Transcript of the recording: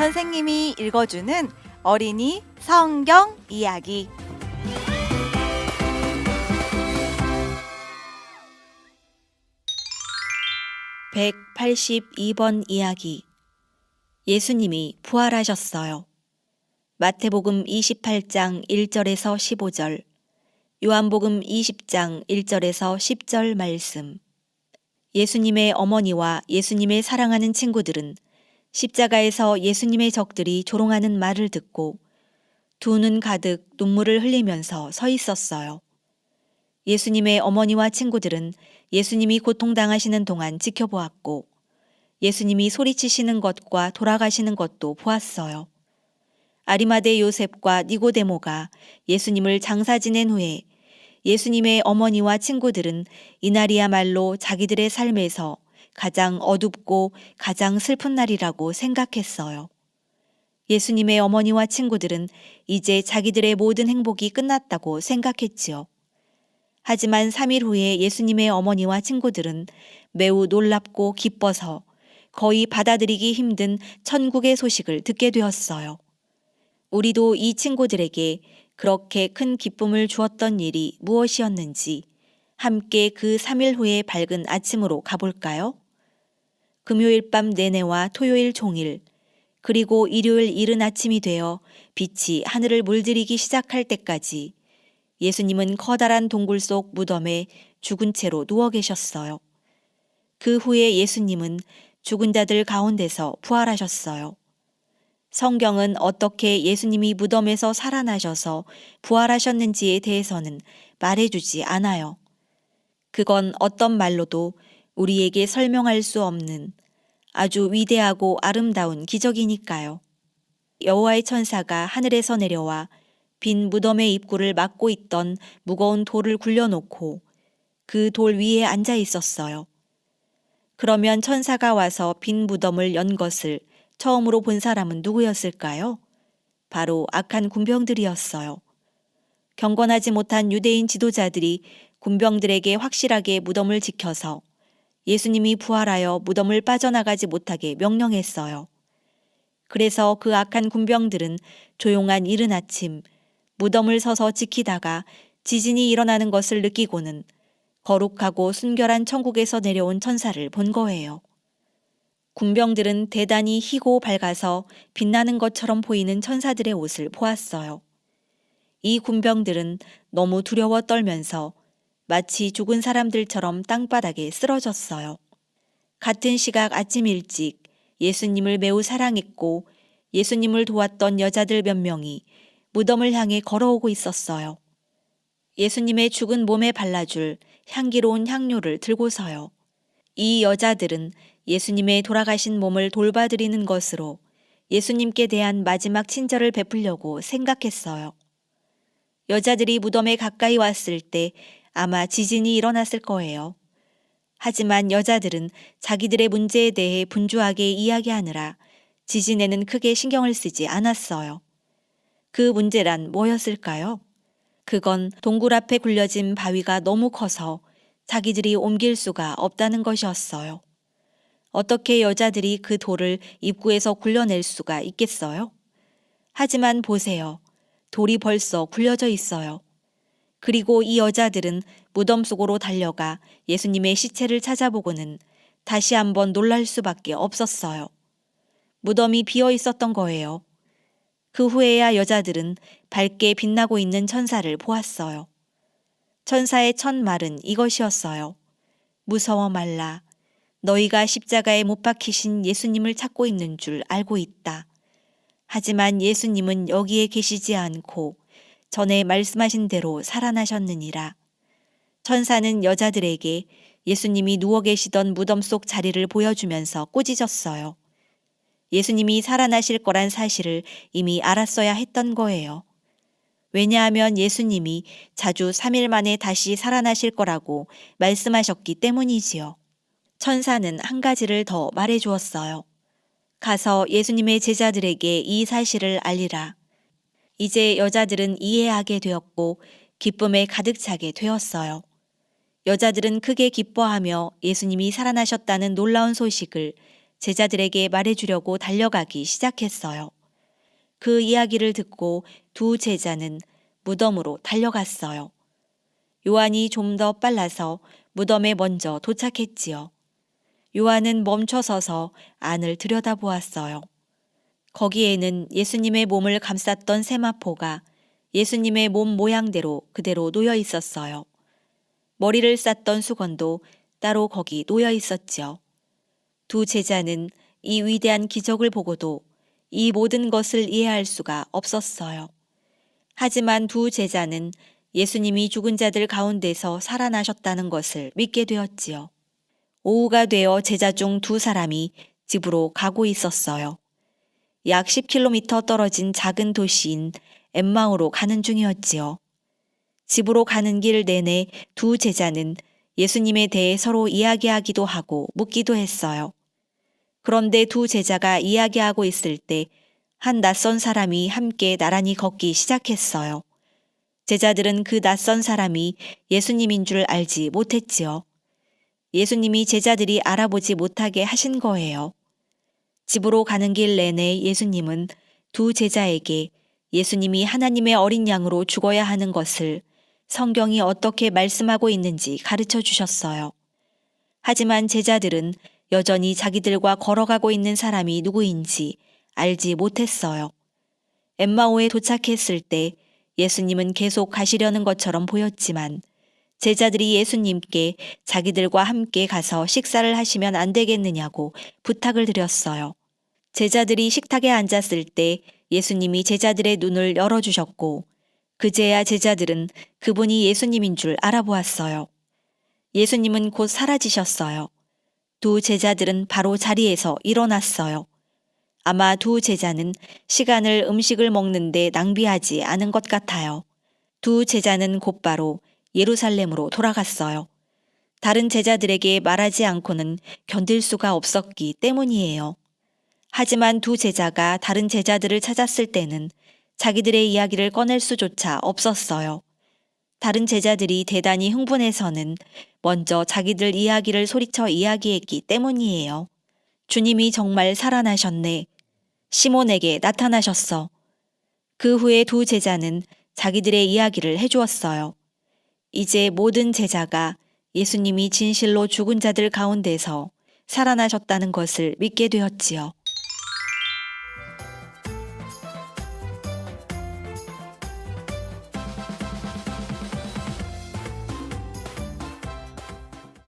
선생님이 읽어주는 어린이 성경 이야기. (182번) 이야기. 예수님이 부활하셨어요. 마태복음 28장 1절에서 15절, 요한복음 20장 1절에서 10절 말씀. 예수님의 어머니와 예수님의 사랑하는 친구들은 십자가에서 예수님의 적들이 조롱하는 말을 듣고 두 눈 가득 눈물을 흘리면서 서 있었어요. 예수님의 어머니와 친구들은 예수님이 고통당하시는 동안 지켜보았고 예수님이 소리치시는 것과 돌아가시는 것도 보았어요. 아리마대 요셉과 니고데모가 예수님을 장사 지낸 후에 예수님의 어머니와 친구들은 이날이야말로 자기들의 삶에서 가장 어둡고 가장 슬픈 날이라고 생각했어요. 예수님의 어머니와 친구들은 이제 자기들의 모든 행복이 끝났다고 생각했지요. 하지만 3일 후에 예수님의 어머니와 친구들은 매우 놀랍고 기뻐서 거의 받아들이기 힘든 천국의 소식을 듣게 되었어요. 우리도 이 친구들에게 그렇게 큰 기쁨을 주었던 일이 무엇이었는지 함께 그 3일 후의 밝은 아침으로 가볼까요? 금요일 밤 내내와 토요일 종일, 그리고 일요일 이른 아침이 되어 빛이 하늘을 물들이기 시작할 때까지 예수님은 커다란 동굴 속 무덤에 죽은 채로 누워 계셨어요. 그 후에 예수님은 죽은 자들 가운데서 부활하셨어요. 성경은 어떻게 예수님이 무덤에서 살아나셔서 부활하셨는지에 대해서는 말해주지 않아요. 그건 어떤 말로도 우리에게 설명할 수 없는 아주 위대하고 아름다운 기적이니까요. 여호와의 천사가 하늘에서 내려와 빈 무덤의 입구를 막고 있던 무거운 돌을 굴려놓고 그 돌 위에 앉아 있었어요. 그러면 천사가 와서 빈 무덤을 연 것을 처음으로 본 사람은 누구였을까요? 바로 악한 군병들이었어요. 경건하지 못한 유대인 지도자들이 군병들에게 확실하게 무덤을 지켜서 예수님이 부활하여 무덤을 빠져나가지 못하게 명령했어요. 그래서 그 악한 군병들은 조용한 이른 아침 무덤을 서서 지키다가 지진이 일어나는 것을 느끼고는 거룩하고 순결한 천국에서 내려온 천사를 본 거예요. 군병들은 대단히 희고 밝아서 빛나는 것처럼 보이는 천사들의 옷을 보았어요. 이 군병들은 너무 두려워 떨면서 마치 죽은 사람들처럼 땅바닥에 쓰러졌어요. 같은 시각 아침 일찍 예수님을 매우 사랑했고 예수님을 도왔던 여자들 몇 명이 무덤을 향해 걸어오고 있었어요. 예수님의 죽은 몸에 발라줄 향기로운 향료를 들고서요. 이 여자들은 예수님의 돌아가신 몸을 돌봐드리는 것으로 예수님께 대한 마지막 친절을 베풀려고 생각했어요. 여자들이 무덤에 가까이 왔을 때 아마 지진이 일어났을 거예요. 하지만 여자들은 자기들의 문제에 대해 분주하게 이야기하느라 지진에는 크게 신경을 쓰지 않았어요. 그 문제란 뭐였을까요? 그건 동굴 앞에 굴려진 바위가 너무 커서 자기들이 옮길 수가 없다는 것이었어요. 어떻게 여자들이 그 돌을 입구에서 굴려낼 수가 있겠어요? 하지만 보세요. 돌이 벌써 굴려져 있어요. 그리고 이 여자들은 무덤 속으로 달려가 예수님의 시체를 찾아보고는 다시 한번 놀랄 수밖에 없었어요. 무덤이 비어 있었던 거예요. 그 후에야 여자들은 밝게 빛나고 있는 천사를 보았어요. 천사의 첫 말은 이것이었어요. 무서워 말라. 너희가 십자가에 못 박히신 예수님을 찾고 있는 줄 알고 있다. 하지만 예수님은 여기에 계시지 않고 전에 말씀하신 대로 살아나셨느니라. 천사는 여자들에게 예수님이 누워 계시던 무덤 속 자리를 보여주면서 꾸짖었어요. 예수님이 살아나실 거란 사실을 이미 알았어야 했던 거예요. 왜냐하면 예수님이 자주 3일 만에 다시 살아나실 거라고 말씀하셨기 때문이지요. 천사는 한 가지를 더 말해 주었어요. 가서 예수님의 제자들에게 이 사실을 알리라. 이제 여자들은 이해하게 되었고 기쁨에 가득 차게 되었어요. 여자들은 크게 기뻐하며 예수님이 살아나셨다는 놀라운 소식을 제자들에게 말해주려고 달려가기 시작했어요. 그 이야기를 듣고 두 제자는 무덤으로 달려갔어요. 요한이 좀 더 빨라서 무덤에 먼저 도착했지요. 요한은 멈춰서서 안을 들여다보았어요. 거기에는 예수님의 몸을 감쌌던 세마포가 예수님의 몸 모양대로 그대로 놓여 있었어요. 머리를 쌌던 수건도 따로 거기 놓여 있었지요. 두 제자는 이 위대한 기적을 보고도 이 모든 것을 이해할 수가 없었어요. 하지만 두 제자는 예수님이 죽은 자들 가운데서 살아나셨다는 것을 믿게 되었지요. 오후가 되어 제자 중 두 사람이 집으로 가고 있었어요. 약 10km 떨어진 작은 도시인 엠마오로 가는 중이었지요. 집으로 가는 길 내내 두 제자는 예수님에 대해 서로 이야기하기도 하고 묻기도 했어요. 그런데 두 제자가 이야기하고 있을 때 한 낯선 사람이 함께 나란히 걷기 시작했어요. 제자들은 그 낯선 사람이 예수님인 줄 알지 못했지요. 예수님이 제자들이 알아보지 못하게 하신 거예요. 집으로 가는 길 내내 예수님은 두 제자에게 예수님이 하나님의 어린 양으로 죽어야 하는 것을 성경이 어떻게 말씀하고 있는지 가르쳐 주셨어요. 하지만 제자들은 여전히 자기들과 걸어가고 있는 사람이 누구인지 알지 못했어요. 엠마오에 도착했을 때 예수님은 계속 가시려는 것처럼 보였지만 제자들이 예수님께 자기들과 함께 가서 식사를 하시면 안 되겠느냐고 부탁을 드렸어요. 제자들이 식탁에 앉았을 때 예수님이 제자들의 눈을 열어주셨고 그제야 제자들은 그분이 예수님인 줄 알아보았어요. 예수님은 곧 사라지셨어요. 두 제자들은 바로 자리에서 일어났어요. 아마 두 제자는 시간을 음식을 먹는데 낭비하지 않은 것 같아요. 두 제자는 곧바로 예루살렘으로 돌아갔어요. 다른 제자들에게 말하지 않고는 견딜 수가 없었기 때문이에요. 하지만 두 제자가 다른 제자들을 찾았을 때는 자기들의 이야기를 꺼낼 수조차 없었어요. 다른 제자들이 대단히 흥분해서는 먼저 자기들 이야기를 소리쳐 이야기했기 때문이에요. 주님이 정말 살아나셨네. 시몬에게 나타나셨어. 그 후에 두 제자는 자기들의 이야기를 해주었어요. 이제 모든 제자가 예수님이 진실로 죽은 자들 가운데서 살아나셨다는 것을 믿게 되었지요.